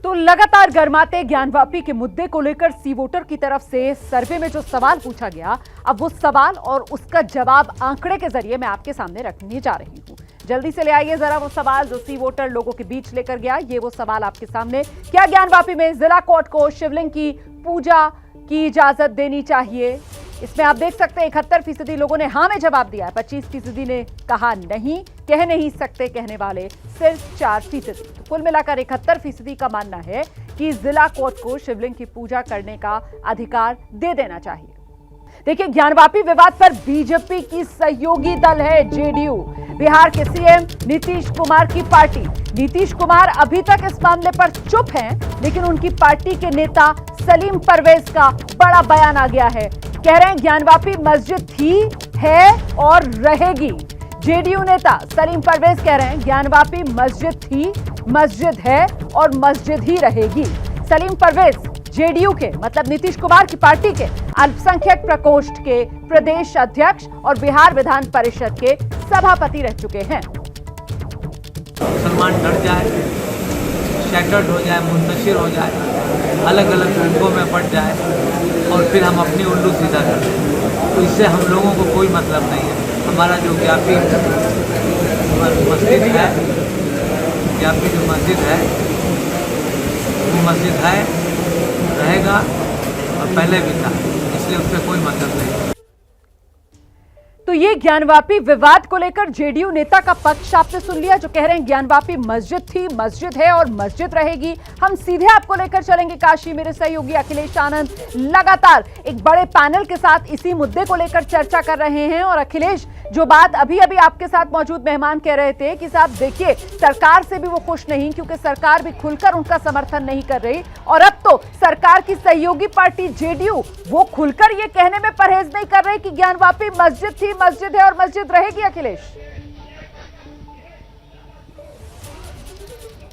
तो लगातार गर्माते ज्ञानवापी के मुद्दे को लेकर सी वोटर की तरफ से सर्वे में जो सवाल पूछा गया, अब वो सवाल और उसका जवाब आंकड़े के जरिए मैं आपके सामने रखने जा रही हूं। जल्दी से ले आइए जरा वो सवाल जो सी वोटर लोगों के बीच लेकर गया। ये वो सवाल आपके सामने, क्या ज्ञानवापी में जिला कोर्ट को शिवलिंग की पूजा की इजाजत देनी चाहिए? इसमें आप देख सकते हैं 71% लोगों ने हाँ में जवाब दिया है, 25% ने कहा नहीं, कह नहीं सकते कहने वाले सिर्फ 4%। तो कुल मिलाकर 71% का मानना है कि जिला कोर्ट को शिवलिंग की पूजा करने का अधिकार दे देना चाहिए। देखिए, ज्ञानवापी विवाद पर बीजेपी की सहयोगी दल है जेडीयू। बिहार के सीएम नीतीश कुमार की पार्टी। नीतीश कुमार अभी तक इस मामले पर चुप हैं, लेकिन उनकी पार्टी के नेता सलीम परवेज का बड़ा बयान आ गया है। कह रहे हैं ज्ञानवापी मस्जिद थी, है और रहेगी। जेडीयू नेता सलीम परवेज कह रहे हैं ज्ञानवापी मस्जिद थी, मस्जिद है और मस्जिद ही रहेगी। सलीम परवेज जेडीयू के मतलब नीतीश कुमार की पार्टी के अल्पसंख्यक प्रकोष्ठ के प्रदेश अध्यक्ष और बिहार विधान परिषद के सभापति रह चुके हैं। मुसलमान डर जाए, शैटर्ड हो जाए, मुंतशिर हो जाए, अलग अलग ग्रुपों में बढ़ जाए और फिर हम अपनी उल्लू सीधा कर दें, तो इससे हम लोगों को कोई मतलब नहीं है। हमारा जो व्यापी मस्जिद है, व्यापी जो मस्जिद है वो मस्जिद है, रहेगा और पहले भी था, इसलिए उससे कोई मतलब नहीं। तो ये ज्ञानवापी विवाद को लेकर जेडीयू नेता का पक्ष आपने सुन लिया, जो कह रहे हैं ज्ञानवापी मस्जिद थी, मस्जिद है और मस्जिद रहेगी। हम सीधे आपको लेकर चलेंगे काशी। मेरे सहयोगी अखिलेश आनंद लगातार एक बड़े पैनल के साथ इसी मुद्दे को लेकर चर्चा कर रहे हैं। और अखिलेश, जो बात अभी अभी आपके साथ मौजूद मेहमान कह रहे थे कि साहब देखिए, सरकार से भी वो खुश नहीं, क्योंकि सरकार भी खुलकर उनका समर्थन नहीं कर रही, और अब तो सरकार की सहयोगी पार्टी जेडीयू वो खुलकर ये कहने में परहेज नहीं कर रही कि ज्ञानवापी मस्जिद थी, मस्जिद है और मस्जिद रहेगी। अखिलेश,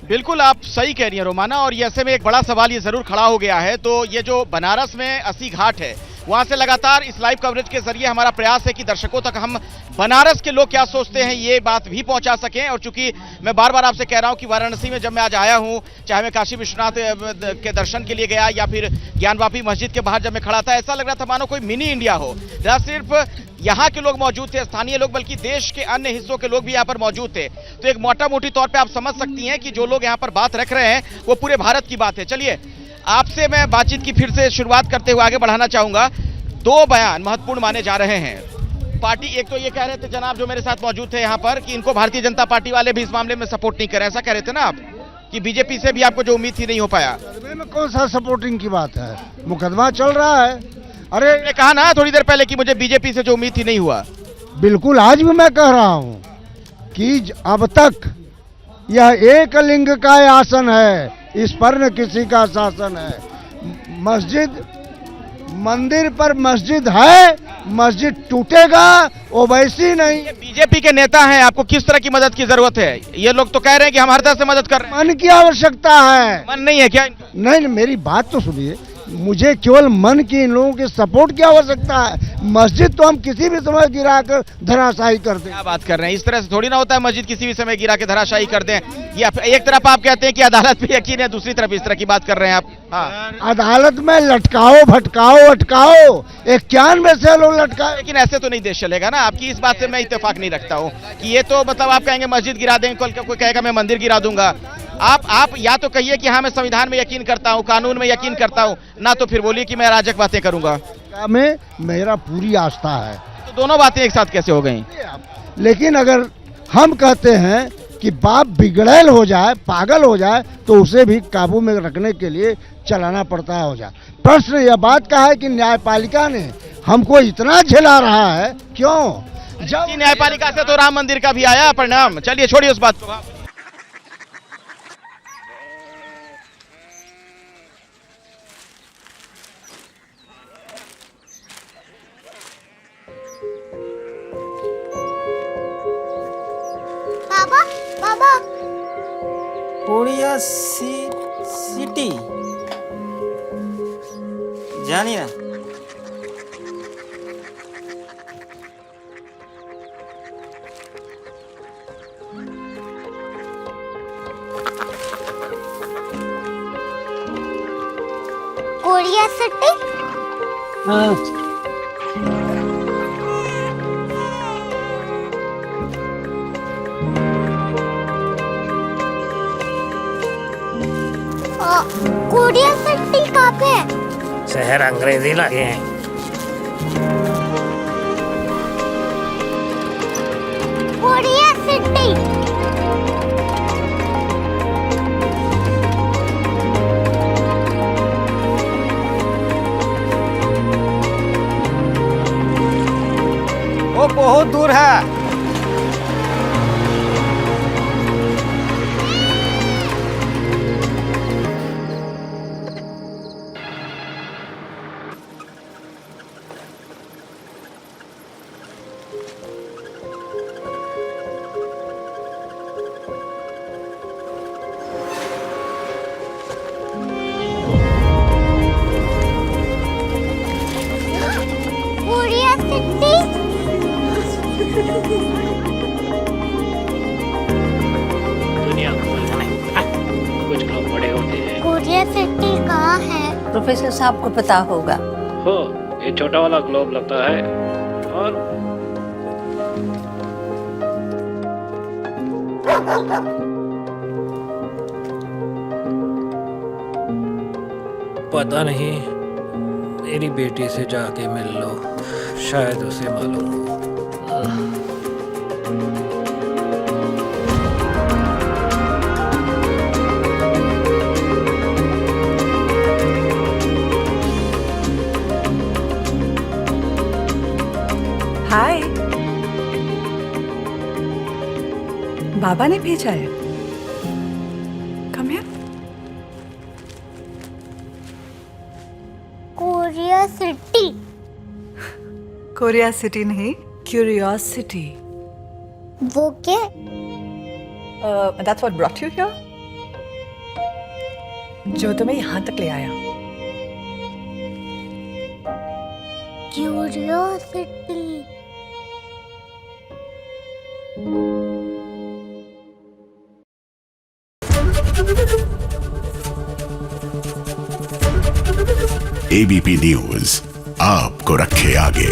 बिल्कुल आप सही कह रही हैं रोमाना, और ये ऐसे में एक बड़ा सवाल ये जरूर खड़ा हो गया है। तो ये जो बनारस में अस्सी घाट है, वहां से लगातार इस लाइव कवरेज के जरिए हमारा प्रयास है कि दर्शकों तक हम बनारस के लोग क्या सोचते हैं ये बात भी पहुंचा सकें। और चूंकि मैं बार बार आपसे कह रहा हूं कि वाराणसी में जब मैं आज आया हूं, चाहे मैं काशी विश्वनाथ के दर्शन के लिए गया या फिर ज्ञानवापी मस्जिद के बाहर जब मैं खड़ा था, ऐसा लग रहा था मानो कोई मिनी इंडिया हो। न सिर्फ यहाँ के लोग मौजूद थे, स्थानीय लोग, बल्कि देश के अन्य हिस्सों के लोग भी यहाँ पर मौजूद थे। तो एक मोटा मोटी तौर पे आप समझ सकती हैं कि जो लोग यहाँ पर बात रख रहे हैं वो पूरे भारत की बात है। चलिए, आपसे मैं बातचीत की फिर से शुरुआत करते हुए आगे बढ़ाना चाहूंगा। दो बयान महत्वपूर्ण माने जा रहे हैं। पार्टी एक तो ये कह रहे थे जनाब जो मेरे साथ मौजूद थे यहाँ पर कि इनको भारतीय जनता पार्टी वाले भी इस मामले में सपोर्ट नहीं करें, ऐसा कह रहे थे ना आप, कि बीजेपी से भी आपको जो उम्मीद थी नहीं हो पाया। सर्वे में कौन सा सपोर्टिंग की बात है, मुकदमा चल रहा है। अरे मैंने कहा ना थोड़ी देर पहले कि मुझे बीजेपी से जो उम्मीद थी नहीं हुआ। बिल्कुल, आज भी मैं कह रहा हूँ कि अब तक यह एक लिंग का आसन है, इस पर न किसी का शासन है। मस्जिद, मंदिर पर मस्जिद है, मस्जिद टूटेगा ओवैसी नहीं। बीजेपी के नेता हैं, आपको किस तरह की मदद की जरूरत है? ये लोग तो कह रहे हैं कि हम हर तरह से मदद कर रहे हैं। मन की आवश्यकता है। मन नहीं है क्या? नहीं, मेरी बात तो सुनिए, मुझे केवल मन की, इन लोगों के सपोर्ट की आवश्यकता है। मस्जिद तो हम किसी भी समय गिराकर धराशायी कर दें। क्या बात कर रहे हैं? इस तरह से थोड़ी ना होता है, मस्जिद किसी भी समय गिरा के धराशायी कर दें। ये एक तरफ आप कहते हैं कि अदालत पे यकीन है, दूसरी तरफ इस तरह की बात कर रहे हैं आप। हाँ, अदालत में लटकाओ, भटकाओ, अटकाओ, 91 से लोग लटकाओ। लेकिन ऐसे तो नहीं देश चलेगा ना। आपकी इस बात से मैं इत्तेफाक नहीं रखता हूँ कि ये तो मतलब आप कहेंगे मस्जिद गिरा देंगे, कल कोई कहेगा मैं मंदिर गिरा दूंगा। आप या तो कहिए कि हाँ मैं संविधान में यकीन करता हूँ, कानून में यकीन करता हूँ, ना तो फिर बोलिए कि मैं अराजक बातें करूंगा। में मेरा पूरी आस्था है। तो दोनों बातें एक साथ कैसे हो गई? लेकिन अगर हम कहते हैं कि बाप बिगड़ैल हो जाए, पागल हो जाए, तो उसे भी काबू में रखने के लिए चलाना पड़ता है। हो जाए प्रश्न यह बात का है कि न्यायपालिका ने हमको इतना झेला रहा है क्यों? जब न्यायपालिका से तो राम मंदिर का भी आया परिणाम। चलिए छोड़िए उस बात को। बाबा, बाबा, कोरिया सिटी जानी ना? Korea city. कोरिया सिटी कहाँ पे है? शहर अंग्रेजी लगे हैं। Korea city. वो बहुत दूर है। Korea city. दुनिया को बोलना है, कुछ लोग बड़े होते हैं। कोरिया सिटी कहाँ है? प्रोफेसर साहब को पता होगा। हो, ये छोटा वाला ग्लोब लगता है। और पता नहीं, मेरी बेटी से जाके मिल लो, शायद उसे मालूम हो। हाय, बाबा ने भेजा है। Come here. Korea city. Korea city नहीं, क्यूरियोसिटी। वो क्या? That's what brought you here. जो तुम्हें यहाँ तक ले आया। क्यूरियोसिटी। एबीपी न्यूज आपको रखे आगे।